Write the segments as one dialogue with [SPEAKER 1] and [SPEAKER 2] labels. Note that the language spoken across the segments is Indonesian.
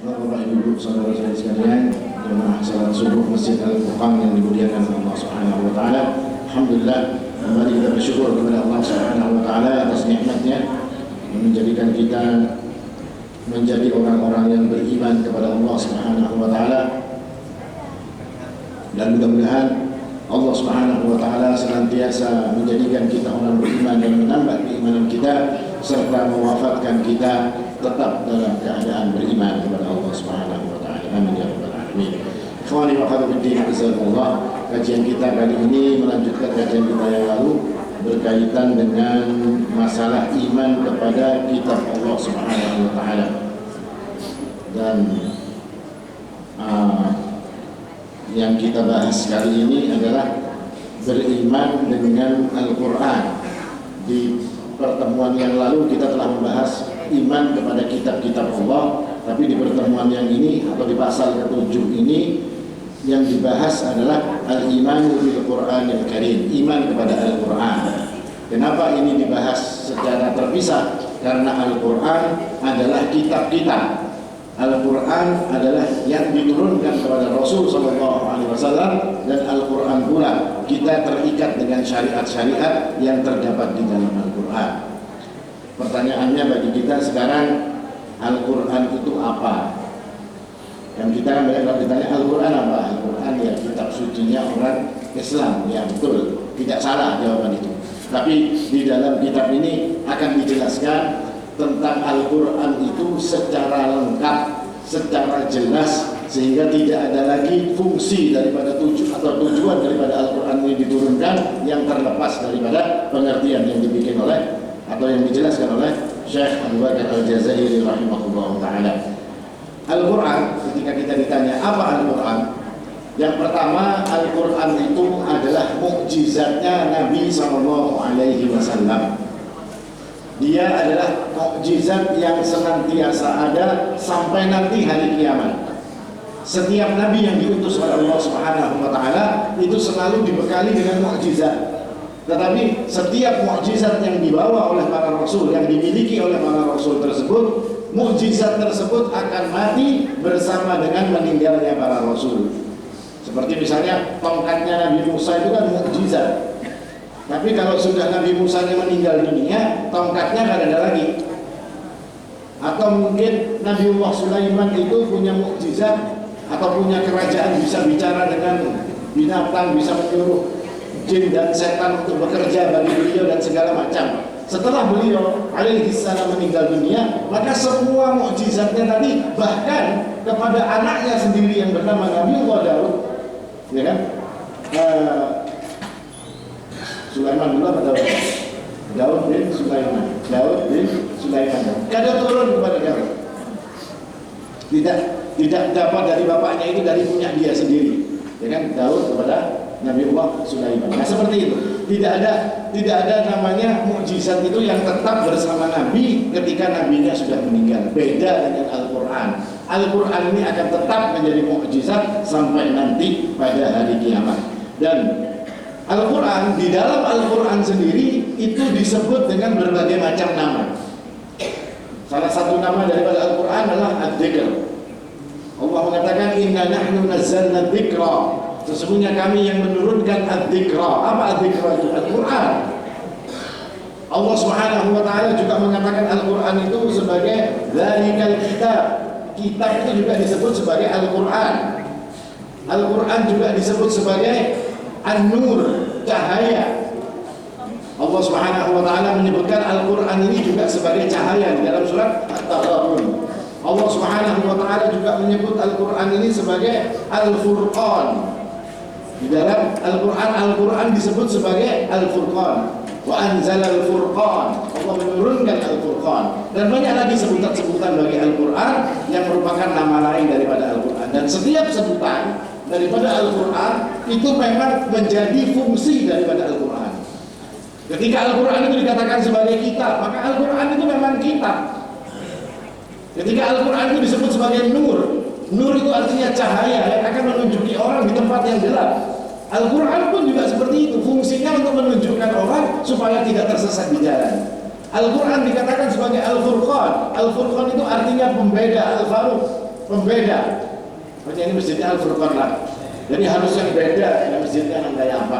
[SPEAKER 1] Bapak Ibu saudara-saudari sekalian, jemaah salat subuh Masjid Al-Furqan yang dimuliakan Allah Subhanahu wa taala. Alhamdulillah, kembali kita bersyukur kepada Allah Subhanahu wa taala atas nikmatnya yang menjadikan kita menjadi orang-orang yang beriman kepada Allah Subhanahu wa taala. Dan mudah-mudahan Allah Subhanahu wa taala senantiasa menjadikan kita orang beriman dan menambah keimanan kita serta mewafatkan kita tetap dalam keadaan beriman kepada Allah Subhanahu wa taala. Amin ya rabbal alamin. Ikhwani wa akhwati fillah, kajian kita kali ini melanjutkan kajian kita yang lalu berkaitan dengan masalah iman kepada kitab Allah Subhanahu wa taala. Dan yang kita bahas kali ini adalah beriman dengan Al-Qur'an. Di pertemuan yang lalu kita telah membahas iman kepada kitab-kitab Allah, tapi di pertemuan yang ini atau di pasal ke-7 ini yang dibahas adalah al-imanu bil Qur'anil Karim, iman kepada Al-Qur'an. Kenapa ini dibahas secara terpisah? Karena Al-Qur'an adalah kitab kita. Al-Qur'an adalah yang diturunkan kepada Rasul SAW, dan Al-Qur'an pula kita terikat dengan syariat-syariat yang terdapat di dalam Al-Qur'an. Pertanyaannya bagi kita sekarang, Al-Qur'an itu apa? Yang kita kan banyak ditanya, Al-Qur'an apa? Al-Qur'an ya kitab sucinya orang Islam. Ya betul, tidak salah jawaban itu. Tapi di dalam kitab ini akan dijelaskan tentang Al-Qur'an itu secara lengkap, secara jelas, sehingga tidak ada lagi fungsi daripada tujuan daripada Al-Qur'an ini diturunkan yang terlepas daripada pengertian yang dibikin oleh atau yang dijelaskan oleh Syekh Abu Bakar Al-Jazairi rahimahullah ta'ala. Al-Qur'an, ketika kita ditanya apa Al-Qur'an, yang pertama, Al-Qur'an itu adalah mukjizatnya Nabi SAW. Dia adalah mukjizat yang senantiasa ada sampai nanti hari kiamat. Setiap nabi yang diutus oleh Allah Subhanahu wa taala itu selalu dibekali dengan mukjizat. Tetapi setiap mukjizat yang dibawa oleh para rasul, yang dimiliki oleh para rasul tersebut, mukjizat tersebut akan mati bersama dengan meninggalnya para rasul. Seperti misalnya tongkatnya Nabi Musa itu kan mukjizat. Tapi kalau sudah Nabi Musa meninggal dunia, tongkatnya tidak ada lagi. Atau mungkin Nabiullah Sulaiman itu punya mukjizat atau punya kerajaan, bisa bicara dengan binatang, bisa menyuruh jin dan setan untuk bekerja bagi beliau dan segala macam. Setelah beliau alaihissalam meninggal dunia, maka semua mukjizatnya tadi, bahkan kepada anaknya sendiri yang bernama Nabiullah Daud, ya kan? Sulaiman dulu apa Daud? Daud bin Sulaiman. Daud bin Sulaiman. Kada turun kepada Daud. Tidak dapat dari bapaknya, itu dari punya dia sendiri. Ya kan? Daud kepada Nabiullah Sulaiman. Nah seperti itu. Tidak ada namanya mukjizat itu yang tetap bersama Nabi ketika nabinya sudah meninggal. Beda dengan Al-Qur'an. Al-Qur'an ini akan tetap menjadi mukjizat sampai nanti pada hari kiamat. Dan Al-Qur'an, di dalam Al-Qur'an sendiri itu disebut dengan berbagai macam nama. Salah satu nama daripada Al-Qur'an adalah Ad-Dzikr. Allah mengatakan inna nahnu nazzalna dzikra. Sesungguhnya kami yang menurunkan Ad-Dzikra. Apa Ad-Dzikra itu? Al-Qur'an. Allah Subhanahu wa taala juga mengatakan Al-Qur'an itu sebagai dzalikal kitab. Kitab itu juga disebut sebagai Al-Qur'an. Al-Qur'an juga disebut sebagai An-Nur, cahaya. Allah Subhanahu wa taala menyebutkan Al-Qur'an ini juga sebagai cahaya di dalam surat At-Taghabun. Allah Subhanahu wa taala juga menyebut Al-Qur'an ini sebagai Al-Furqan. Di dalam Al-Qur'an disebut sebagai Al-Furqan. Wa anzalal furqan. Allah menurunkan Al-Furqan. Dan banyak lagi sebutan-sebutan bagi Al-Qur'an yang merupakan nama lain daripada Al-Qur'an. Dan setiap sebutan daripada Al-Qur'an itu memang menjadi fungsi daripada Al-Qur'an. Ketika Al-Qur'an itu dikatakan sebagai kitab, maka Al-Qur'an itu memang kitab. Ketika Al-Qur'an itu disebut sebagai nur, nur itu artinya cahaya yang akan menunjuki orang di tempat yang gelap. Al-Qur'an pun juga seperti itu, fungsinya untuk menunjukkan orang supaya tidak tersesat di jalan. Al-Qur'an dikatakan sebagai Al-Furqan. Al-Furqan itu artinya pembeda, Al-Faruq. pembeda. Makanya ini masjidnya Al-Furqan lah. Jadi harus yang beda, ya masjidnya yang kayak apa.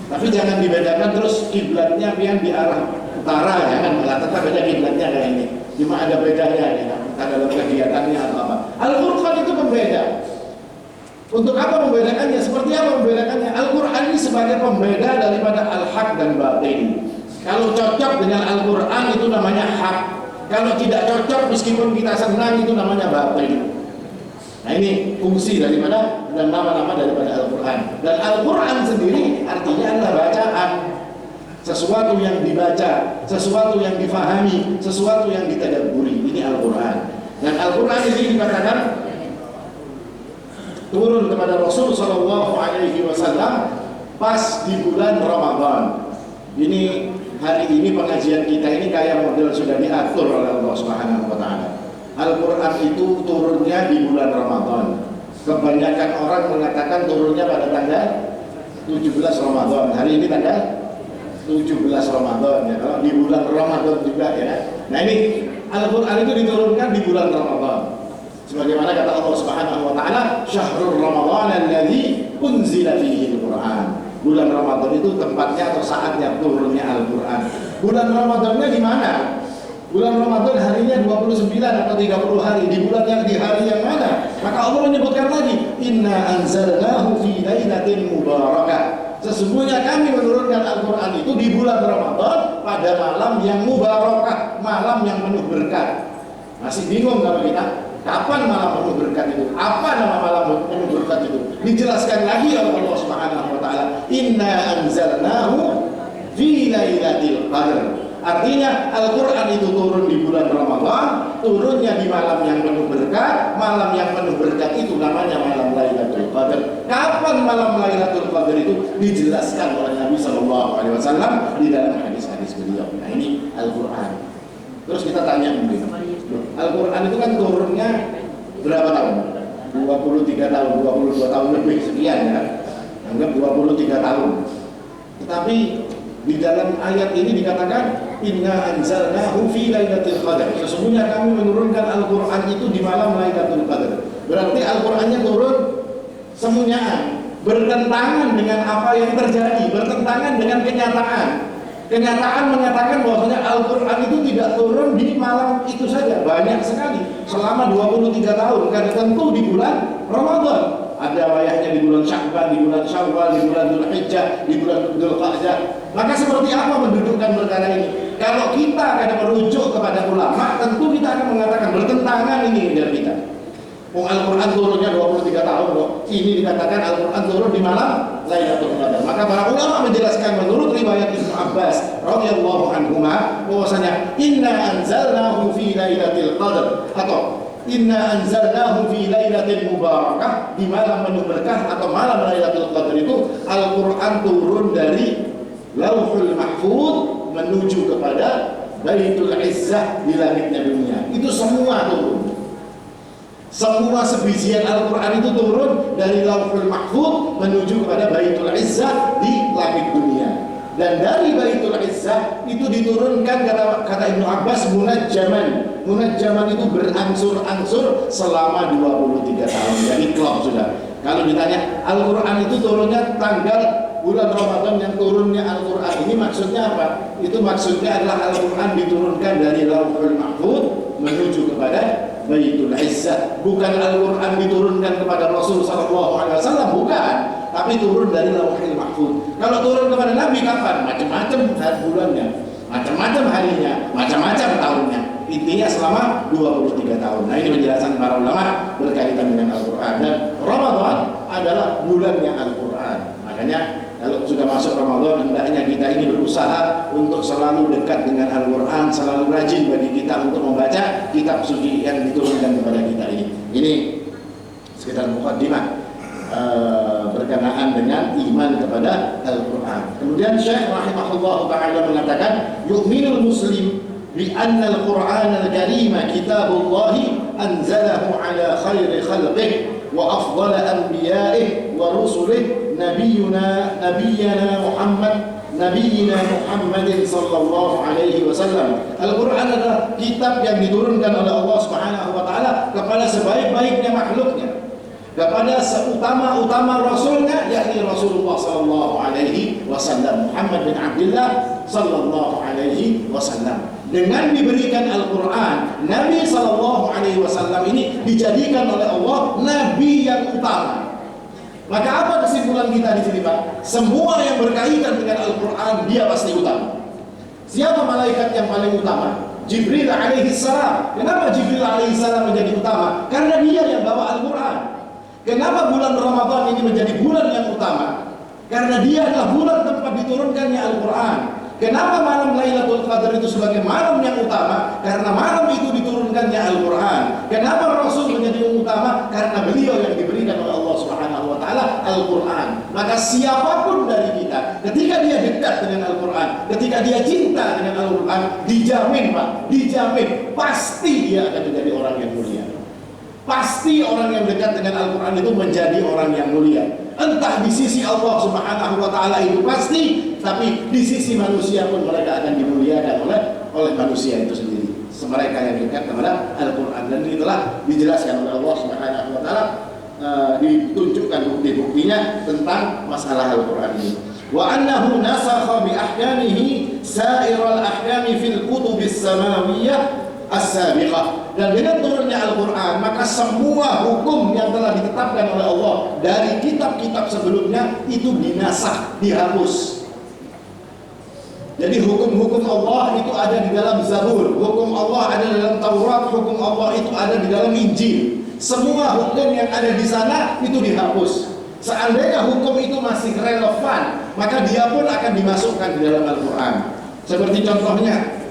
[SPEAKER 1] Tapi jangan dibedakan terus kiblatnya yang di arah utara, ya kan? Tetap beda kiblatnya kayak ini. Cuma ada bedanya, ya, dalam kegiatannya atau apa. Al-Furqan itu pembeda. Untuk apa membedakannya? Seperti apa membedakannya? Al-Quran ini sebagai pembeda daripada al-haq dan batin. Kalau cocok dengan Al-Quran itu namanya hak. Kalau tidak cocok meskipun kita senang itu namanya batin. Nah ini fungsi daripada dan nama-nama daripada Al-Quran. Dan Al-Quran sendiri artinya adalah bacaan. Sesuatu yang dibaca, sesuatu yang difahami, sesuatu yang ditadabburi. Ini Al-Quran. Dan Al-Quran ini dikatakan turun kepada Rasul Shallallahu Alaihi Wasallam pas di bulan Ramadan. Ini hari ini pengajian kita ini kayak model sudah diatur oleh Allah Subhanahu Wa Taala. Al-Quran itu turunnya di bulan Ramadan. Kebanyakan orang mengatakan turunnya pada tanggal 17 Ramadan. Hari ini tanggal 17 Ramadan ya. Kalau di bulan Ramadan juga ya. Nah ini Al-Quran itu diturunkan di bulan Ramadan. Sebagaimana kata Allah Subhanahu wa taala, "Syahrul Ramadan alladzi unzila fihi al-Qur'an." Bulan Ramadan itu tempatnya atau saatnya turunnya Al-Qur'an. Bulan Ramadannya di mana? Bulan Ramadan harinya 29 atau 30 hari. Di bulan yang di hari yang mana? Maka Allah menyebutkan lagi, "Inna anzalnahu fi lailatin mubarakah." Sesungguhnya kami menurunkan Al-Quran itu di bulan Ramadan pada malam yang mubarakah, malam yang penuh berkat. Masih bingung kalau kita? Kapan malam penuh berkat itu? Apa nama malam penuh berkat itu? Dijelaskan lagi oleh Allah Subhanahu wa taala, "Inna anzalnahu fi lailatul qadr." Artinya Al-Quran itu turun di bulan Ramadan, turunnya di malam yang penuh berkat. Malam yang penuh berkat itu namanya malam Lailatul Qadar. Kapan malam Lailatul Qadar itu? Dijelaskan oleh Nabi Shallallahu Alaihi Wasallam di dalam hadis-hadis beliau. Nah ini Al-Quran. Terus kita tanya mungkin, Al-Quran itu kan turunnya berapa tahun? 23 tahun, 22 tahun lebih sekian ya. Anggap 23 tahun. Tetapi di dalam ayat ini dikatakan, "Inna anzalnahu fi lailatul qadar." Sesungguhnya kami menurunkan Al-Quran itu di malam Lailatul Qadar. Berarti Al-Qurannya turun semuanya bertentangan dengan apa yang terjadi, bertentangan dengan kenyataan. Kenyataan mengatakan bahwasanya Al-Quran itu tidak turun di malam itu saja, banyak sekali selama 23 tahun, karena tentu di bulan Ramadan. Ada wayahnya di bulan Sya'ban, di bulan Syawal, di bulan Dzulhijjah, di bulan Dzulqa'dah. Maka seperti apa mendudukkan perkara ini? Kalau kita akan merujuk kepada ulama, tentu kita akan mengatakan bertentangan ini dengan kita. Al-Quran turunnya 23 tahun loh. Ini dikatakan Al-Quran turun di malam Lailatul Qadar. Maka para ulama menjelaskan menurut riwayat Ibnu Abbas radhiyallahu anhuma bahwasanya inna anzalnahu fi lailatul qadar atau inna anzalnahu fi lailatin mubarakah, di malam penuh berkah atau malam Lailatul Qadar itu Al-Quran turun dari Lauhul Mahfuz menuju kepada Baitul Izzah di langitnya dunia. Itu semua turun. Semua sebijian Al-Quran itu turun dari Lauhul Mahfuz menuju kepada Baitul Izzah di langit dunia. Dan dari Baitul Izzah itu diturunkan kata Ibnu Abbas munajjaman. Munajjaman itu berangsur-angsur selama 23 tahun. Jadi klop sudah. Kalau ditanya Al-Quran itu turunnya tanggal bulan Ramadan, yang turunnya Al-Quran ini maksudnya apa? Itu maksudnya adalah Al-Quran diturunkan dari Lauhul Mahfuz menuju kepada Baitul Izzah. Bukan Al-Quran diturunkan kepada Rasul Sallallahu Alaihi Wasallam, bukan, tapi turun dari Lauhul Mahfuz. Kalau turun kepada Nabi kapan? Macam-macam bulannya, macam-macam harinya, macam-macam tahunnya. Intinya selama 23 tahun. Nah ini penjelasan para ulama berkaitan dengan Al-Quran. Dan Ramadan adalah bulannya Al-Quran. Makanya kalau sudah masuk Ramadan, hendaknya kita ini berusaha untuk selalu dekat dengan Al-Quran, selalu rajin bagi kita untuk membaca kitab suci yang diturunkan kepada kita ini. Ini sekitar mukaddimah berkenaan dengan iman kepada Al-Quran. Kemudian Syekh rahimahullah ta'ala mengatakan, yu'minul muslim bi anna al-Quran al-Karim kitabullahi anzalahu ala khairi khalqihi wa afdal anbiya'ihi wa rusulihi nabiyyana Muhammad Nabiyyina Muhammadin sallallahu alaihi wasallam. Al-Quran adalah kitab yang diturunkan oleh Allah Subhanahu wa taala kepada sebaik-baiknya makhluknya, kepada seutama-utama rasulnya, yakni Rasulullah sallallahu alaihi wasallam, Muhammad bin Abdullah sallallahu alaihi wasallam. Dengan diberikan Al-Quran, Nabi sallallahu alaihi wasallam ini dijadikan oleh Allah nabi yang utama. Maka apa kesimpulan kita di sini, Pak? Semua yang berkaitan dengan Al-Quran dia pasti utama. Siapa malaikat yang paling utama? Jibril alaihi salam. Kenapa Jibril alaihi salam menjadi utama? Karena dia yang bawa Al-Quran. Kenapa bulan Ramadan ini menjadi bulan yang utama? Karena dia adalah bulan tempat diturunkannya Al-Quran. Kenapa malam Lailatul Qadar itu sebagai malam yang utama? Karena malam itu diturunkannya Al-Quran. Kenapa Rasul menjadi yang utama? Karena beliau yang diberikan oleh Allah Subhanahu wa taala Al-Quran. Maka siapapun dari kita, ketika dia dekat dengan Al-Quran, ketika dia cinta dengan Al-Quran, dijamin, Pak, dijamin pasti dia akan menjadi orang yang mulia. Pasti orang yang dekat dengan Al-Quran itu menjadi orang yang mulia. Entah di sisi Allah Subhanahu wa taala itu pasti, tapi di sisi manusia pun mereka akan dimuliakan oleh manusia itu sendiri. Mereka yang dekat kepada Al-Quran, dan itulah dijelaskan oleh Allah Subhanahu wa taala, ditunjukkan bukti-buktinya tentang masalah Al-Quran ini. Wa annahu nasakha bi ahkamihi sa'iral ahkami fil kutubis samawiyyah as-sabiqah. Dan dengan turunnya Al-Quran, maka semua hukum yang telah ditetapkan oleh Allah dari kitab-kitab sebelumnya itu dinasakh, dihapus. Jadi hukum-hukum Allah itu ada di dalam Zabur, hukum Allah ada di dalam Taurat, hukum Allah itu ada di dalam Injil. Semua hukum yang ada di sana itu dihapus. Seandainya hukum itu masih relevan, maka dia pun akan dimasukkan di dalam Al-Quran. Seperti contohnya,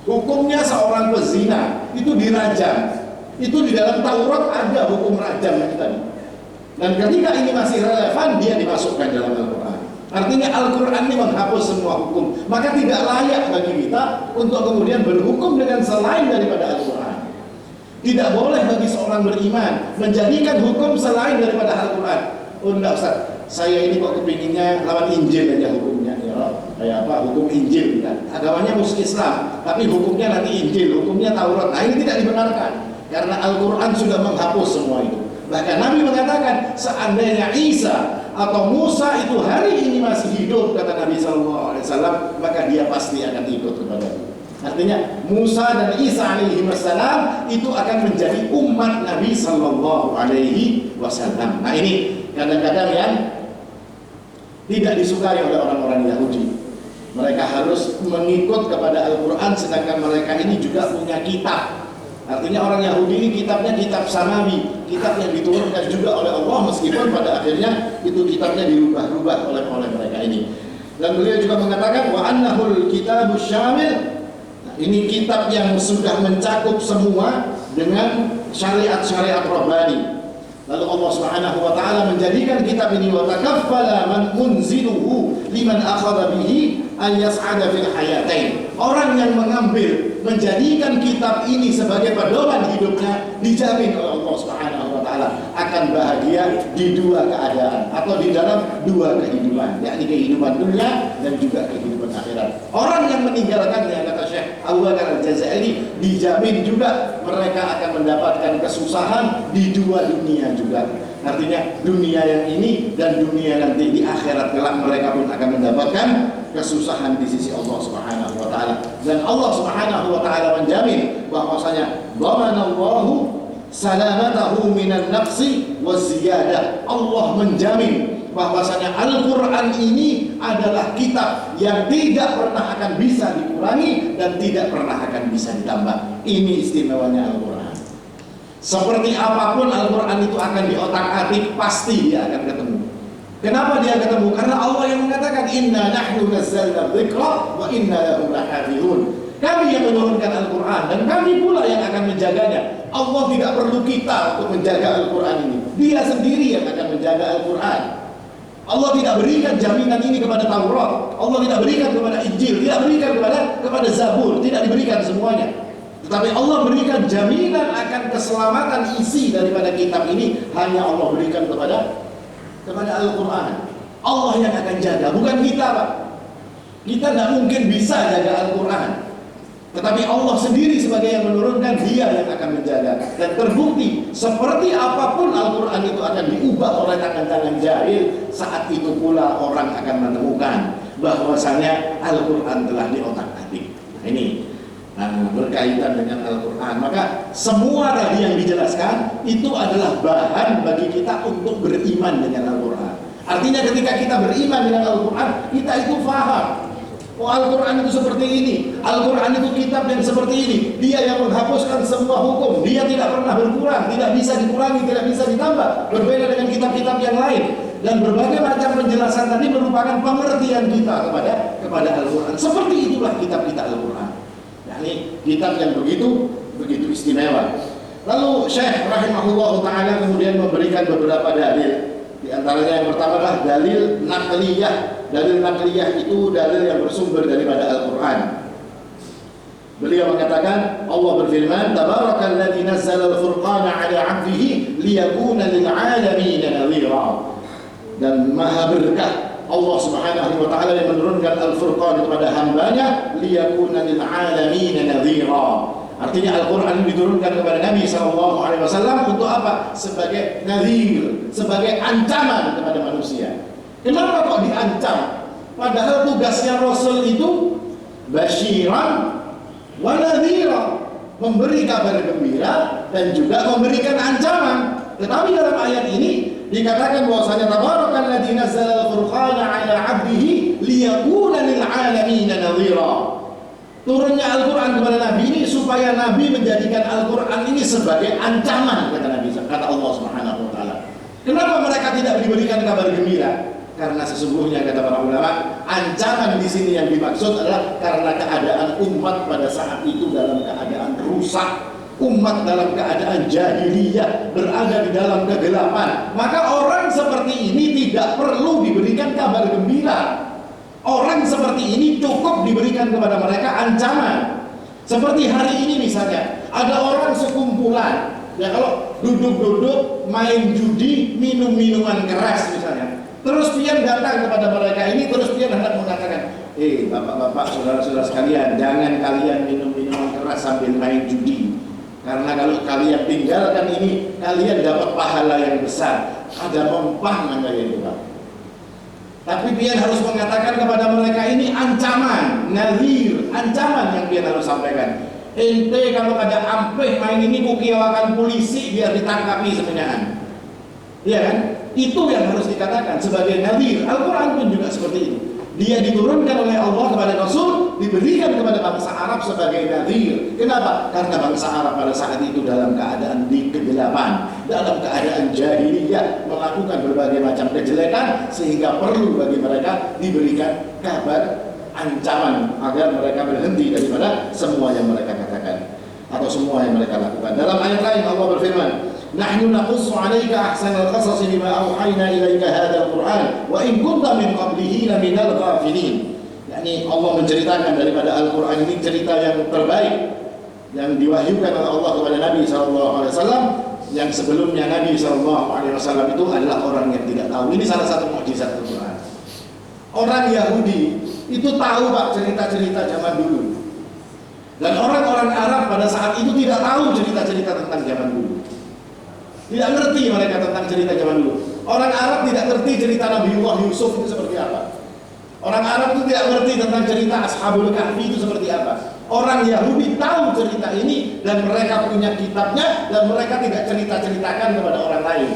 [SPEAKER 1] hukumnya seorang pezina itu dirajam. Itu di dalam Taurat ada hukum rajam tadi. Dan ketika ini masih relevan, dia dimasukkan dalam Al-Quran. Artinya Al-Quran ini menghapus semua hukum. Maka tidak layak bagi kita untuk kemudian berhukum dengan selain daripada Al-Quran. Tidak boleh bagi seorang beriman menjadikan hukum selain daripada Al-Quran. Oh enggak Ustaz, saya ini kok kepinginnya lawan Injil aja hukumnya, ya kayak apa, hukum Injil kan. Agamanya musuh Islam, tapi hukumnya nanti Injil, hukumnya Taurat. Nah ini tidak dibenarkan, karena Al-Quran sudah menghapus semua itu. Bahkan Nabi mengatakan, seandainya Isa atau Musa itu hari ini masih hidup, kata Nabi SAW, maka dia pasti akan ikut kepada itu. Artinya Musa dan Isa alaihi wassalam itu akan menjadi umat Nabi sallallahu alaihi wasallam. Nah ini kadang-kadang yang tidak disukai oleh orang-orang Yahudi. Mereka harus mengikut kepada Al-Quran, sedangkan mereka ini juga punya kitab. Artinya orang Yahudi ini kitabnya kitab samawi, kitab yang diturunkan juga oleh Allah, meskipun pada akhirnya itu kitabnya dirubah-rubah oleh mereka ini. Dan beliau juga mengatakan wa annahul kitabus syamil. Ini kitab yang sudah mencakup semua dengan syariat-syariat Rabbani. Lalu Allah Subhanahu wa taala menjadikan kitab ini wa takaffala man munziluhu liman akhadha bihi an yas'ada fil hayatain. Orang yang mengambil, menjadikan kitab ini sebagai pedoman hidupnya, dijamin oleh Allah Subhanahu wa taala akan bahagia di dua keadaan atau di dalam dua kehidupan, yakni kehidupan dunia dan juga kehidupan akhirat. Orang yang meninggalkannya, kata Syekh Abu Bakar Al-Jazairi, dijamin juga mereka akan mendapatkan kesusahan di dua dunia juga. Artinya dunia yang ini dan dunia nanti di akhirat kelak mereka pun akan mendapatkan kesusahan di sisi Allah Subhanahu wa taala. Dan Allah Subhanahu wa taala menjamin bahwasanya dhamanallahu salamatahu minan nafsi waziyadah. Allah menjamin bahwasanya Al-Quran ini adalah kitab yang tidak pernah akan bisa dikurangi dan tidak pernah akan bisa ditambah. Ini istimewanya Al-Quran. Seperti apapun Al-Quran itu akan diotak-atik, pasti dia akan ketemu. Kenapa dia ketemu? Karena Allah yang mengatakan inna nahnu nazzalna dzikra wa inna lahu lahafizun. Kami yang menurunkan Al-Quran dan kami pula yang akan menjaganya. Allah tidak perlu kita untuk menjaga Al-Quran ini. Dia sendiri yang akan menjaga Al-Quran. Allah tidak berikan jaminan ini kepada Taurat, Allah tidak berikan kepada Injil, tidak berikan kepada Zabur, tidak diberikan semuanya. Tetapi Allah berikan jaminan akan keselamatan isi daripada kitab ini hanya Allah berikan kepada Al-Quran. Allah yang akan jaga, bukan kita, Pak. Kita tidak mungkin bisa jaga Al-Quran, tetapi Allah sendiri sebagai yang menurunkan, Dia yang akan menjaga. Dan terbukti seperti apapun Al-Quran itu akan diubah oleh tangan-tangan jahil, saat itu pula orang akan menemukan bahwasanya Al-Quran telah diotak-atik. Nah, ini berkaitan dengan Al-Quran. Maka semua tadi yang dijelaskan itu adalah bahan bagi kita untuk beriman dengan Al-Quran. Artinya ketika kita beriman dengan Al-Quran, kita itu faham, oh, Al-Quran itu seperti ini, Al-Quran itu kitab yang seperti ini. Dia yang menghapuskan semua hukum, Dia tidak pernah berkurang, tidak bisa dikurangi, tidak bisa ditambah, berbeda dengan kitab-kitab yang lain. Dan berbagai macam penjelasan tadi merupakan pengertian kita kepada Al-Quran. Seperti itulah kitab-kitab Al-Quran. Ini kitab yang begitu istimewa. Lalu Syekh rahimahullah ta'ala kemudian memberikan beberapa dalil. Di antaranya yang pertama adalah dalil naqliyah. Dalil naqliyah itu dalil yang bersumber daripada Al-Quran. Beliau mengatakan, Allah berfirman, Tabarakalladzi nazzala al-furqana 'ala 'abdihi liyakuna lil 'alamin nadhira. Dan maha berkah Allah Subhanahu wa taala yang menurunkan Al-Furqan kepada hambanya, liyakuna lil 'alamin nadhira. Artinya Al-Quran diturunkan kepada Nabi SAW untuk apa? Sebagai nadhir, sebagai ancaman kepada manusia. Kenapa kok diancam? Padahal tugasnya Rasul itu basyiran wa nadhira, memberi kabar gembira dan juga memberikan ancaman. Tetapi dalam ayat ini dikatakan bahwasanya Tabarakalladzi nazzala al-furqana 'ala 'abdihi liyakuna lil 'alamin nadhira. Turunnya Al-Quran kepada Nabi ini supaya Nabi menjadikan Al-Quran ini sebagai ancaman, kata Nabi, kata Allah Subhanahu wa taala. Kenapa mereka tidak diberikan kabar gembira? Karena sesungguhnya kata para ulama, ancaman di sini yang dimaksud adalah karena keadaan umat pada saat itu dalam keadaan rusak, umat dalam keadaan jahiliyah, berada di dalam kegelapan. Maka orang seperti ini tidak perlu diberikan kabar gembira. Orang seperti ini cukup diberikan kepada mereka ancaman. Seperti hari ini misalnya, ada orang sekumpulan, ya kalau duduk-duduk main judi, minum minuman keras misalnya. Terus pian datang kepada mereka ini, terus pian hendak mengatakan, bapak-bapak, saudara-saudara sekalian, jangan kalian minum minuman keras sambil main judi. Karena kalau kalian tinggalkan ini, kalian dapat pahala yang besar. Ada mempan namanya itu, Pak. Tapi pian harus mengatakan kepada mereka ini ancaman, nadhir, ancaman yang pian harus sampaikan. Ente kalau ada ampeh main ini kukiawakan polisi biar ditangkapi sebenarnya. Iya kan? Itu yang harus dikatakan sebagai nadhir. Al-Quran pun juga seperti itu. Dia diturunkan oleh Allah kepada Rasul, diberikan kepada bangsa Arab sebagai nadhir. Kenapa? Karena bangsa Arab pada saat itu dalam keadaan di kegelapan, dalam keadaan jahiliyah, melakukan berbagai macam kejelekan, sehingga perlu bagi mereka diberikan kabar ancaman agar mereka berhenti daripada semua yang mereka katakan atau semua yang mereka lakukan. Dalam ayat lain Allah berfirman, Nahnu naqussu 'alaika ahsanal qasas bima auhayna ilaika hadzal Qur'an wa in kunta min qablihi laminal ghafilin. yakni Allah menceritakan daripada Al-Qur'an ini cerita yang terbaik yang diwahyukan oleh Allah kepada Nabi SAW, yang sebelumnya Nabi SAW itu adalah orang yang tidak tahu. Ini salah satu mukjizat Al-Qur'an. Orang Yahudi itu tahu Pak cerita-cerita zaman dulu. Dan orang-orang Arab pada saat itu tidak tahu cerita-cerita tentang zaman dulu. Tidak ngerti mereka tentang cerita zaman dulu. Orang Arab tidak ngerti cerita Nabiullah Yusuf itu seperti apa. Orang Arab itu tidak ngerti tentang cerita Ashabul Kahfi itu seperti apa. Orang Yahudi tahu cerita ini dan mereka punya kitabnya dan mereka tidak cerita-ceritakan kepada orang lain.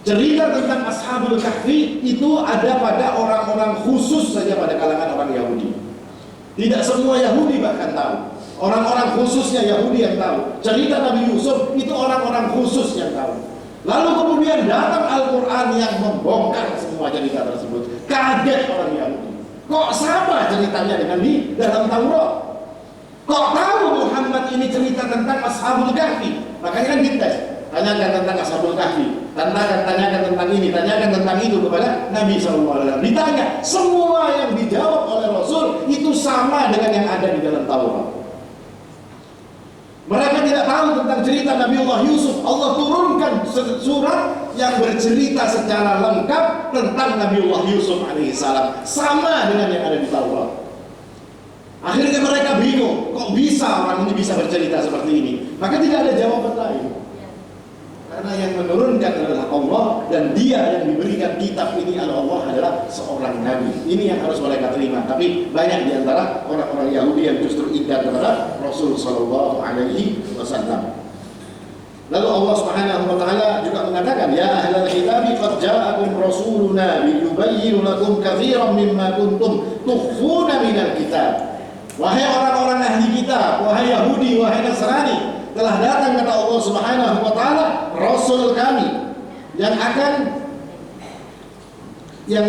[SPEAKER 1] Cerita tentang Ashabul Kahfi itu ada pada orang-orang khusus saja pada kalangan orang Yahudi. Tidak semua Yahudi bahkan tahu. Orang-orang khususnya Yahudi yang tahu. Cerita Nabi Yusuf itu orang-orang khusus yang tahu. Lalu kemudian datang Al-Quran yang membongkar semua cerita tersebut. Kaget orang Yahudi. Kok sama ceritanya dengan di dalam Taurat? Kok tahu Muhammad ini cerita tentang Ashabul Kahfi? Makanya kan dites. Tanyakan tentang Ashabul Kahfi, tanyakan tentang ini, tanyakan tentang itu kepada Nabi SAW. Ditanya, semua yang dijawab oleh Rasul itu sama dengan yang ada di dalam Taurat. Mereka tidak tahu tentang cerita Nabiullah Yusuf. Allah turunkan surat yang bercerita secara lengkap tentang Nabiullah Yusuf alaihissalam, sama dengan yang ada di Taurat. Akhirnya mereka bingung, kok bisa orang ini bisa bercerita seperti ini? Maka tidak ada jawaban lain. Karena yang menurunkan adalah Allah, dan dia yang diberikan kitab ini adalah Allah, adalah seorang nabi. Ini yang harus mereka terima. Tapi banyak di antara orang-orang Yahudi yang justru ingkar kepada Rasul sallallahu alaihi wasallam. Lalu Allah Subhanahu wa taala juga mengatakan, ya ahlal kitab qad ja'akum rasuluna yubayyinu lakum katsiran mimma kuntum tukhfuna minal kitab. Wahai orang-orang ahli kitab, wahai Yahudi, wahai Nasrani, telah datang kata Allah Subhanahu wa taala rasul kami yang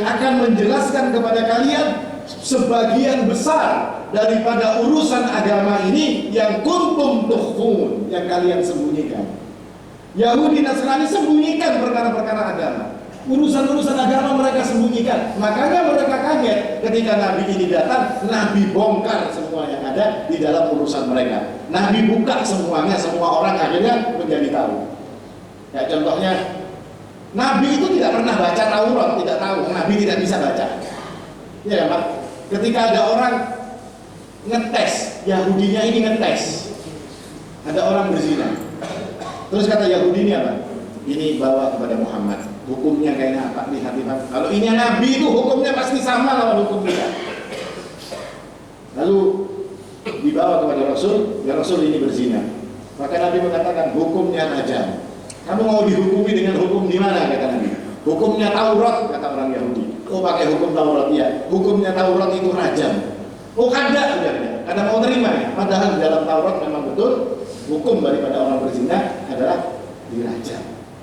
[SPEAKER 1] akan menjelaskan kepada kalian sebagian besar daripada urusan agama ini yang kuntum tukhfun, yang kalian sembunyikan. Yahudi Nasrani sembunyikan perkara-perkara agama. Urusan-urusan agama mereka sembunyikan. Makanya mereka kaget ketika Nabi ini datang. Nabi bongkar semua yang ada di dalam urusan mereka. Nabi buka semuanya, semua orang akhirnya menjadi tahu. Ya, contohnya, Nabi itu tidak pernah baca Taurat, tidak tahu. Nabi tidak bisa baca. Ya Pak, ketika ada orang ngetes, Yahudinya ini ngetes, ada orang berzina. Terus kata Yahudi ini apa? Ini bawa kepada Muhammad. Hukumnya kayaknya apa? Lihat. Kalau ini Nabi itu hukumnya pasti sama lawan hukum kita. Lalu dibawa kepada Rasul, ya Rasul ini berzina. Maka Nabi mengatakan hukumnya rajam. Kamu mau dihukumi dengan hukum di mana, kata Nabi? Hukumnya Taurat, kata orang Yahudi. Oh, pakai hukum Taurat, ya. Hukumnya Taurat itu rajam. Oh, ada, karena mau terima ya. Padahal di dalam Taurat memang betul hukum daripada orang berzina adalah dirajam.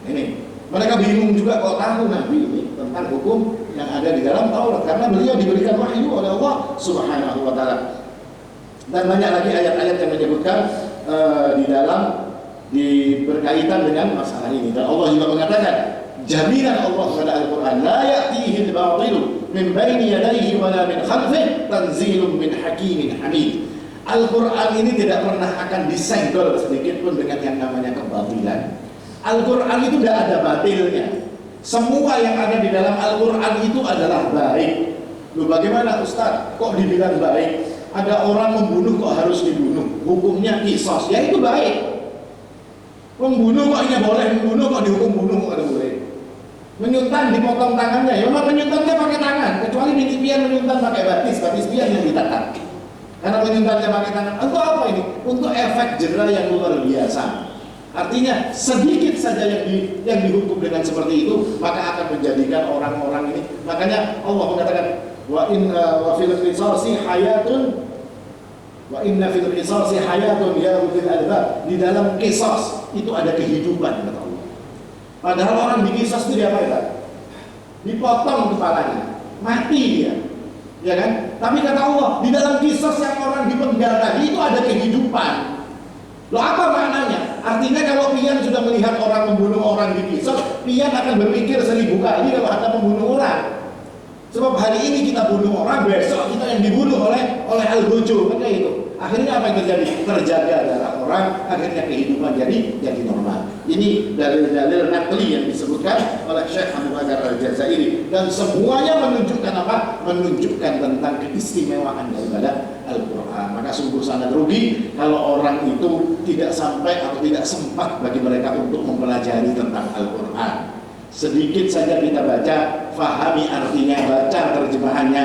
[SPEAKER 1] Ini mereka bingung juga kok tahu Nabi ini tentang hukum yang ada di dalam Taurat, karena beliau diberikan wahyu oleh Allah Subhanahu wa taala. Dan banyak lagi ayat-ayat yang menyebutkan berkaitan dengan masalah ini. Dan Allah juga mengatakan jaminan Allah pada Al-Qur'an, la ya'tihi al-batilu min baini yadayhi wa la min khalfihi tanzilun min hakimin hamid. Al-Qur'an ini tidak pernah akan disenggol sedikit pun dengan yang namanya kebatilan. Al-Quran itu tidak ada batilnya. Semua yang ada di dalam Al-Quran itu adalah baik. Loh, bagaimana Ustaz? Kok dibilang baik? Ada orang membunuh kok harus dibunuh? Hukumnya kisos, ya itu baik. Membunuh kok ini boleh, membunuh kok dihukum bunuh kok ada boleh. Menyuntan dipotong tangannya, ya memang menyuntannya pakai tangan. Kecuali pian menyuntan pakai batis pian yang ditatak. Karena menyuntannya pakai tangan. Untuk apa ini? Untuk efek jera yang luar biasa. Artinya sedikit saja yang dihukum dengan seperti itu, maka akan menjadikan orang-orang ini. Makanya Allah mengatakan wa fil qisasi hayatun wa inna fil qisasi hayatun ya ulil albab. Di dalam qisas itu ada kehidupan, kata Allah. Padahal orang di qisas itu apa ya? Dipotong kepalanya, mati dia. Ya kan? Tapi kata Allah, di dalam qisas yang orang dipenggal tadi itu ada kehidupan. Loh, apa maknanya? Artinya kalau pian sudah melihat orang membunuh orang di kisos, pian akan berpikir 1000 kali kalau ada membunuh orang. Sebab hari ini kita bunuh orang, besok kita yang dibunuh oleh al-hujum, kan kayak itu. Akhirnya apa yang terjadi? Terjaga darah orang, akhirnya kehidupan jadi normal. Ini dalil-dalil nakli yang disebutkan oleh Syekh Abu Bakar Al-Jazairi, dan semuanya menunjukkan apa? Menunjukkan tentang keistimewaan daripada Al-Quran. Maka sungguh sangat rugi kalau orang itu tidak sampai atau tidak sempat bagi mereka untuk mempelajari tentang Al-Quran. Sedikit saja kita baca, fahami artinya, baca terjemahannya.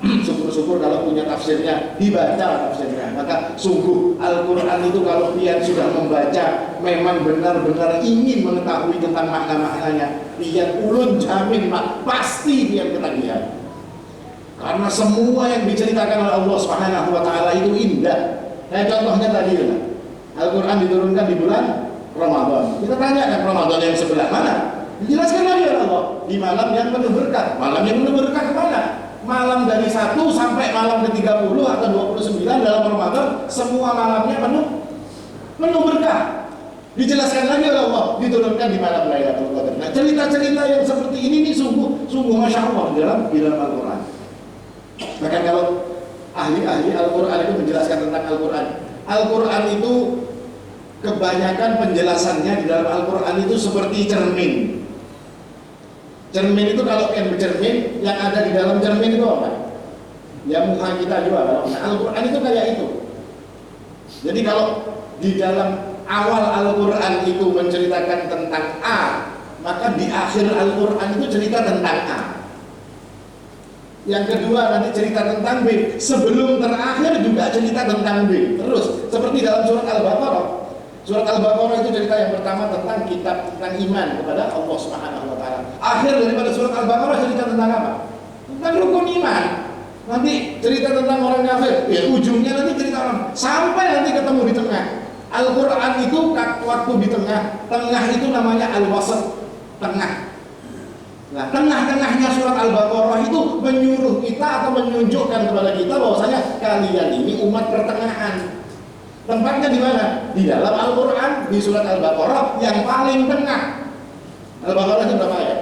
[SPEAKER 1] Syukur-syukur kalau punya tafsirnya, dibaca tafsirnya. Maka sungguh Al-Quran itu kalau pian sudah membaca, memang benar-benar ingin mengetahui tentang makna-maknanya, pian ulun jamin pasti pian ketagihan. Karena semua yang diceritakan oleh Allah Subhanahu wa taala itu indah. Kayak contohnya tadi ya, Al-Quran diturunkan di bulan Ramadan. Kita tanya kan, Ramadan yang sebelah mana? Dijelaskan lagi oleh Allah, di malam yang penuh berkah. Malam yang penuh berkah kemana? Malam dari 1 sampai malam ke-30 atau 29 dalam Ramadan, semua malamnya penuh berkah. Dijelaskan lagi oleh Allah, diturunkan di malam Lailatul Qadar. Nah, cerita-cerita yang seperti ini sungguh Masya Allah di dalam Al-Quran. Bahkan kalau ahli-ahli Al-Quran itu menjelaskan tentang Al-Quran, Al-Quran itu kebanyakan penjelasannya di dalam Al-Quran itu seperti cermin. Cermin itu kalau yang bercermin, yang ada di dalam cermin itu apa? Ya muka kita juga. Nah, Al-Quran itu kayak itu. Jadi kalau di dalam awal Al-Quran itu menceritakan tentang A, maka di akhir Al-Quran itu cerita tentang A. Yang kedua nanti cerita tentang B, sebelum terakhir juga cerita tentang B. Terus seperti dalam surat Al-Baqarah. Surat Al-Baqarah itu cerita yang pertama tentang kitab, tentang iman kepada Allah Subhanahu wa taala. Akhir daripada surat Al-Baqarah cerita tentang apa? Tentang rukun iman. Nanti cerita tentang orang kafir, ya ujungnya nanti cerita orang, sampai nanti ketemu di tengah. Al-Quran itu waktu di tengah, tengah itu namanya al-wasat, tengah. Nah, tengah-tengahnya surat Al-Baqarah itu menyuruh kita atau menunjukkan kepada kita bahwasanya kalian ini umat pertengahan. Tempatnya di mana? Di dalam Al-Quran, di surat Al-Baqarah yang paling tengah. Al-Baqarah itu berapa ayat?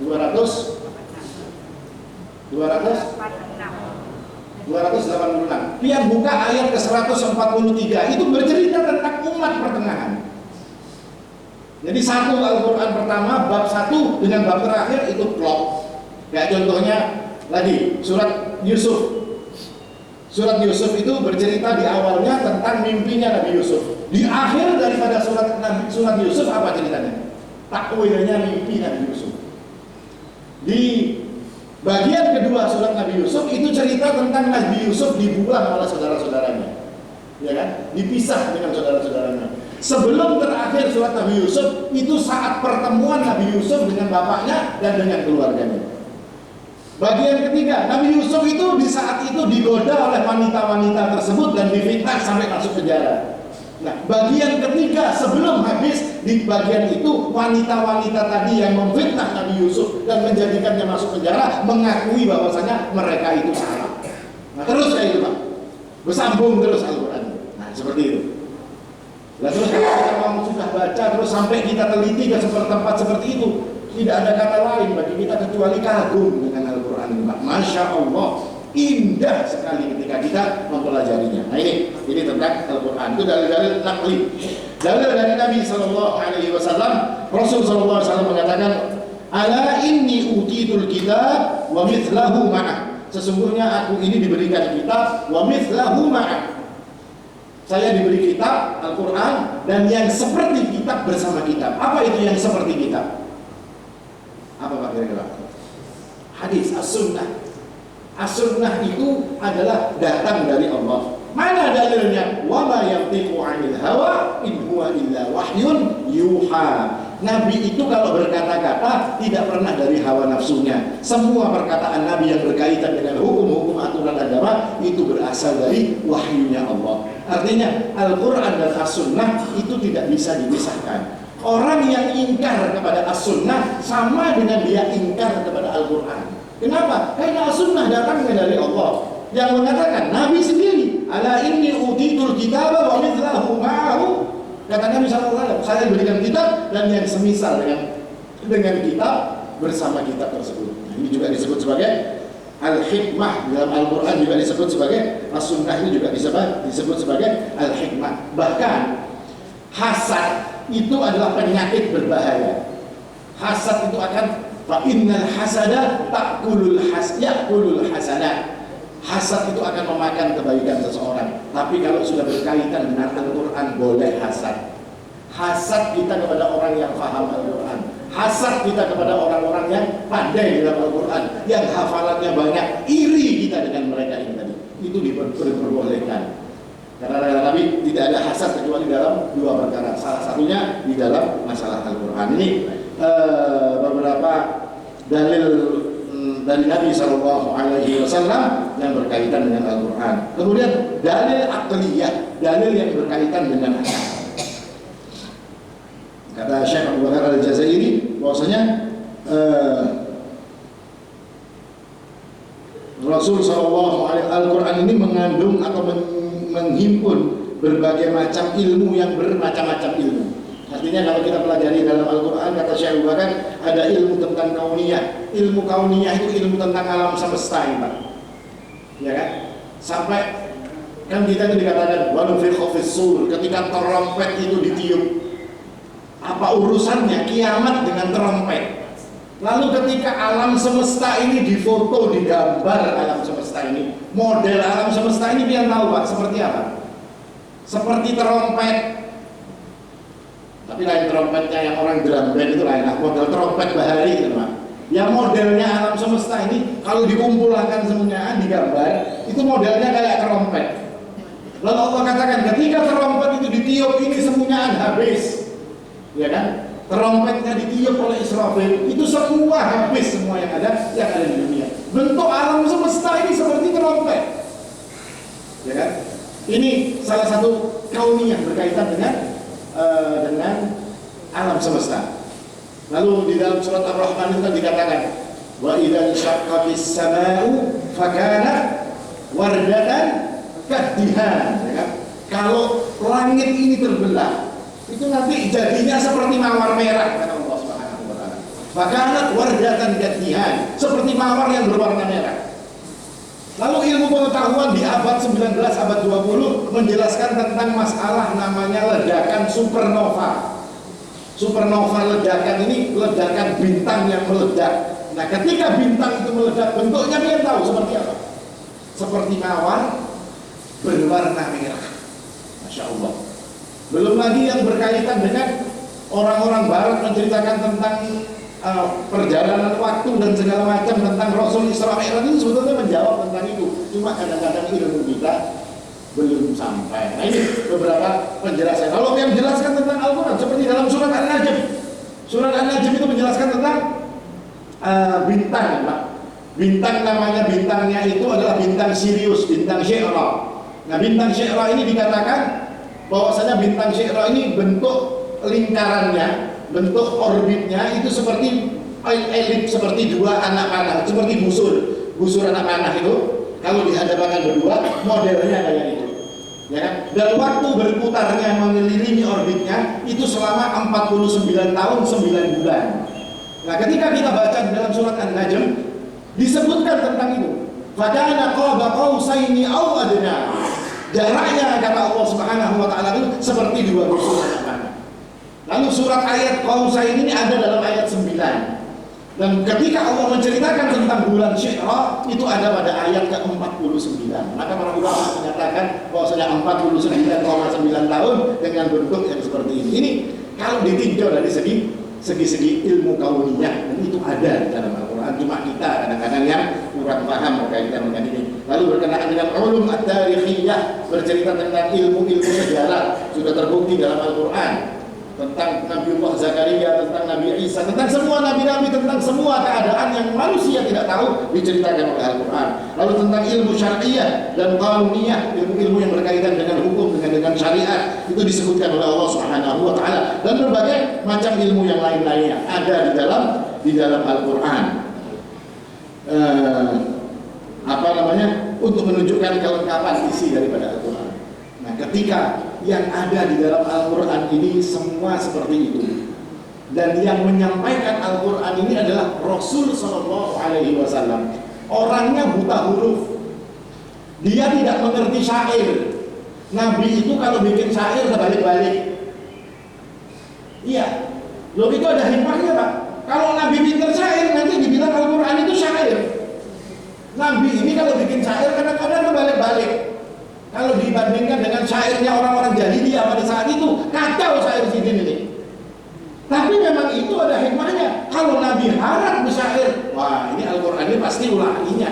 [SPEAKER 1] 286. Dia buka ayat ke 143, itu bercerita tentang umat pertengahan. Jadi satu Al-Quran pertama, bab 1 dengan bab terakhir itu plot. Kayak contohnya lagi surat Yusuf. Surat Yusuf itu bercerita di awalnya tentang mimpinya Nabi Yusuf. Di akhir daripada surat Yusuf apa ceritanya? Takwilnya mimpi Nabi Yusuf. Di bagian kedua surat Nabi Yusuf itu cerita tentang Nabi Yusuf dibuang oleh saudara-saudaranya, ya kan? Dipisah dengan saudara-saudaranya. Sebelum terakhir surat Nabi Yusuf itu saat pertemuan Nabi Yusuf dengan bapaknya dan dengan keluarganya. Bagian ketiga, Nabi Yusuf itu di saat itu digoda oleh wanita-wanita tersebut dan difitnah sampai masuk penjara. Nah, bagian ketiga sebelum habis di bagian itu wanita-wanita tadi yang memfitnah Nabi Yusuf dan menjadikannya masuk penjara mengakui bahwasanya mereka itu salah. Nah, terus kayak itu Pak, bersambung terus Al-Quran. Nah, seperti itu. Nah, terus kalau kita mau sudah baca terus sampai kita teliti ke tempat seperti itu, tidak ada kata lain bagi kita kecuali kagum dengan Al-Quran ini Pak. Masya Allah, indah sekali ketika kita mempelajarinya. Nah ini tentang Al-Quran. Itu dalil-dalil naqli. Dalil dari Nabi SAW, Rasul SAW mengatakan, ala inni utitul kitab wa mithlahu ma'ah. Sesungguhnya aku ini diberikan kitab wa mithlahu ma'ah. Saya diberi kitab Al-Quran dan yang seperti kitab bersama kitab. Apa itu yang seperti kitab? Apa Pak kira-kira? Hadis, as-sunnah. As-sunnah itu adalah datang dari Allah. Mana dalilnya? Wa ma yantiqu 'anil hawa in huwa illa wahyun yuha. Nabi itu kalau berkata-kata tidak pernah dari hawa nafsunya. Semua perkataan Nabi yang berkaitan dengan hukum-hukum aturan agama itu berasal dari wahyunya Allah. Artinya Al-Quran dan As-Sunnah itu tidak bisa dipisahkan. Orang yang ingkar kepada As-Sunnah sama dengan dia ingkar kepada Al-Quran. Kenapa? Karena As-Sunnah datangnya dari Allah. Yang mengatakan Nabi sendiri, ala inni utitul kitaba wa mithlahu ma'ahu. Kata Nabi SAW, saya berikan kitab dan yang semisal dengan kitab bersama kitab tersebut. Nah, ini juga disebut sebagai Al-Hikmah. Dalam Al-Quran juga disebut sebagai As-Sunnah, ini juga disebut sebagai Al-Hikmah. Bahkan hasad itu adalah penyakit berbahaya. Hasad itu akan fa innal hasada ya'kulul hasanah. Hasad itu akan memakan kebaikan seseorang. Tapi kalau sudah berkaitan dengan Al-Quran, boleh hasad. Hasad kita kepada orang yang paham Al-Quran. Hasad kita kepada orang-orang yang pandai dalam Al-Quran, yang hafalannya banyak. Iri kita dengan mereka ini tadi. Itu diperbolehkan. Karena Nabi tidak ada hasad kecuali dalam dua perkara. Salah satunya di dalam masalah Al-Quran. Ini beberapa dalil dari Nabi SAW yang berkaitan dengan Al-Quran. Kemudian dalil aqliyah, dalil yang berkaitan dengan akal. Kata Syekh Abu Bakar Al-Jazairi bahwasanya Rasul SAW Al-Quran ini mengandung atau menghimpun berbagai macam ilmu yang bermacam-macam ilmu. Artinya kalau kita pelajari dalam Al-Quran, kata Syekh Abu Bakar, ada ilmu tentang kauniyah. Ilmu kauniyah itu ilmu tentang alam semesta ini Pak, ya kan? Sampai kan kita itu dikatakan wa nufikha fis-sur, ketika trompet itu ditiup. Apa urusannya kiamat dengan trompet? Lalu ketika alam semesta ini difoto, digambar alam semesta ini, model alam semesta ini dia tahu Pak, seperti apa? Seperti trompet. Tapi lain trompetnya yang orang drum band itu lain, model trompet bahari gitu Pak. Yang modelnya alam semesta ini kalau dikumpulkan semuanya digambar, itu modelnya kayak trompet. Lalu Allah katakan ketika trompet itu ditiup ini semuanya habis. Ya kan? Trompetnya ditiup oleh Israfil, itu semua habis, semua yang ada di dunia. Bentuk alam semesta ini seperti trompet, ya kan? Ini salah satu kauniyah berkaitan dengan alam semesta. Lalu di dalam surat Ar-Rahman itu kan dikatakan, wa idzal syaqqatis samaa'u fakanat wardatan kaddihan, ya kan? Kalau langit ini terbelah, itu nanti jadinya seperti mawar merah, kata Allah Subhanahu wa taala. Fakanat wardatan kaddihan, seperti mawar yang berwarna merah. Lalu ilmu pengetahuan di abad 19, abad 20 menjelaskan tentang masalah namanya ledakan supernova. Supernova ledakan ini ledakan bintang yang meledak. Nah, ketika bintang itu meledak, bentuknya dia tahu seperti apa? Seperti mawar berwarna merah. Masya Allah. Belum lagi yang berkaitan dengan orang-orang barat menceritakan tentang perjalanan waktu dan segala macam tentang Rasul Isra Mi'raj itu sebetulnya menjawab tentang itu. Cuma kadang-kadang ilmu kita belum sampai. Nah, ini beberapa penjelasan. Kalau yang menjelaskan tentang Al-Quran seperti dalam surat An-Najm. Surat An-Najm itu menjelaskan tentang bintang, Pak. Bintang namanya, bintangnya itu adalah bintang Sirius, bintang Syi'ra. Nah, bintang Syi'ra ini dikatakan bahwasanya bintang Syi'ra ini bentuk lingkarannya, bentuk orbitnya itu seperti elip, seperti dua anak panah, seperti busur anak panah itu. Kalau dihadapkan berdua, modelnya kayak itu, ya kan? Dan waktu berputarnya mengelilingi orbitnya itu selama 49 tahun 9 bulan. Nah, ketika kita baca di dalam surat An-Najm disebutkan tentang itu. Fadana qaba qausaini aw adna. Jaraknya kata Allah Subhanahu wa taala itu seperti dua busur anak panah. Lalu surat ayat qausain ini ada dalam ayat 9. Dan ketika Allah menceritakan tentang bulan Syi'ra itu ada pada ayat ke-49. Maka para ulama menyatakan bahwasanya 49,9 tahun dengan bentuk yang seperti ini. Ini kalau ditinjau dari segi ilmu kauniyah, dan itu ada di dalam Al-Quran. Cuma kita kadang-kadang yang kurang paham berkaitan dengan ini. Lalu berkenaan dengan ulum at-tarikhiyah, bercerita tentang ilmu-ilmu sejarah, sudah terbukti dalam Al-Quran. Tentang Nabiullah Zakaria, tentang Nabi Isa, tentang semua nabi-nabi, tentang semua keadaan yang manusia tidak tahu diceritakan oleh Al-Quran. Lalu tentang ilmu syariah dan kauniyah, ilmu-ilmu yang berkaitan dengan hukum, dengan syariat, itu disebutkan oleh Allah Subhanahu wa taala, dan berbagai macam ilmu yang lain-lainnya ada di dalam Al-Quran. Untuk menunjukkan kelengkapan isi daripada Al-Quran. Nah, ketika yang ada di dalam Al-Quran ini semua seperti itu, dan yang menyampaikan Al-Quran ini adalah Rasul Sallallahu Alaihi Wasallam, orangnya buta huruf, dia tidak mengerti syair. Nabi itu kalau bikin syair terbalik-balik. Iya, loh, itu ada hikmahnya Pak. Kalau Nabi pintar syair nanti dibilang Al-Quran itu syair. Nabi ini kalau bikin syair kadang-kadang terbalik-balik. Kalau dibandingkan dengan syairnya orang-orang jahiliyah pada saat itu, kacau syair sidin ini. Tapi memang itu ada hikmahnya. Kalau Nabi harap bersyair, wah, ini Al-Quran ini pasti ulainya,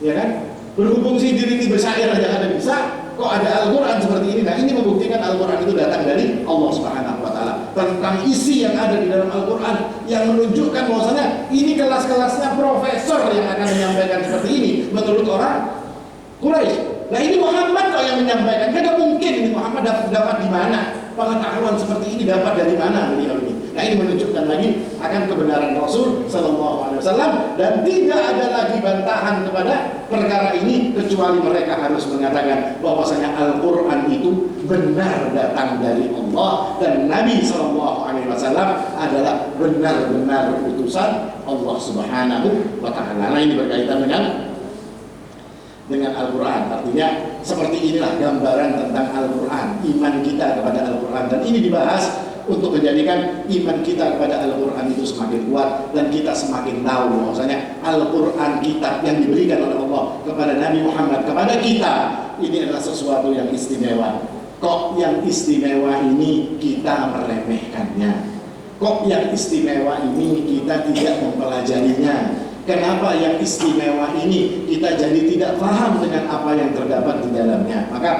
[SPEAKER 1] ya kan? Berhubung sidin ini bersyair aja ada bisa, kok ada Al-Quran seperti ini? Nah, ini membuktikan Al-Quran itu datang dari Allah Subhanahu wa taala. Tentang isi yang ada di dalam Al-Quran yang menunjukkan bahwasanya ini kelas-kelasnya profesor yang akan menyampaikan seperti ini menurut orang Quraisy. Nah, ini Muhammad kok yang menyampaikan. Tidak mungkin ini Muhammad dapat di mana pengetahuan seperti ini, dapat dari mana beliau ini. Nah, ini menunjukkan lagi akan kebenaran Rasul Sallallahu Alaihi Wasallam, dan tidak ada lagi bantahan kepada perkara ini kecuali mereka harus mengatakan bahwasanya Al-Quran itu benar datang dari Allah dan Nabi Sallallahu Alaihi Wasallam adalah benar-benar utusan Allah Subhanahu wa taala. Nah, ini berkaitan dengan Al-Quran. Artinya seperti inilah gambaran tentang Al-Quran, iman kita kepada Al-Quran, dan ini dibahas untuk menjadikan iman kita kepada Al-Quran itu semakin kuat dan kita semakin tahu bahwasanya Al-Quran, kitab yang diberikan oleh Allah kepada Nabi Muhammad, kepada kita, ini adalah sesuatu yang istimewa. Kok yang istimewa ini kita meremehkannya? Kok yang istimewa ini kita tidak mempelajarinya? Kenapa yang istimewa ini kita jadi tidak paham dengan apa yang terdapat di dalamnya? Maka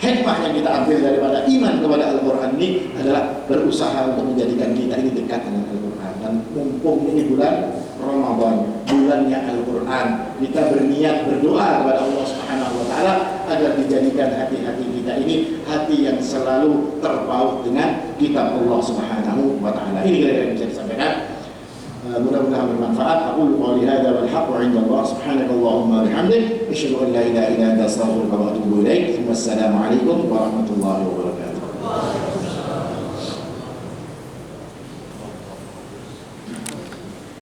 [SPEAKER 1] hikmah yang kita ambil daripada iman kepada Al-Quran ini adalah berusaha untuk menjadikan kita ini dekat dengan Al-Quran. Dan mumpung ini bulan Ramadan, bulannya Al-Quran, kita berniat berdoa kepada Allah Subhanahu wa Ta'ala agar dijadikan hati-hati kita ini hati yang selalu terpaut dengan kitab Allah Subhanahu wa Ta'ala. Ini kira-kira yang bisa disampaikan. Mudah-mudahan bermanfaat. Aqulu qouli hadza wal haqqu 'inda Allah subhanakallahumma wa bihamdik asyhadu an la ilaha illa anta astaghfiruka wa atubu ilaik. Wassalamu alaikum warahmatullahi wabarakatuh.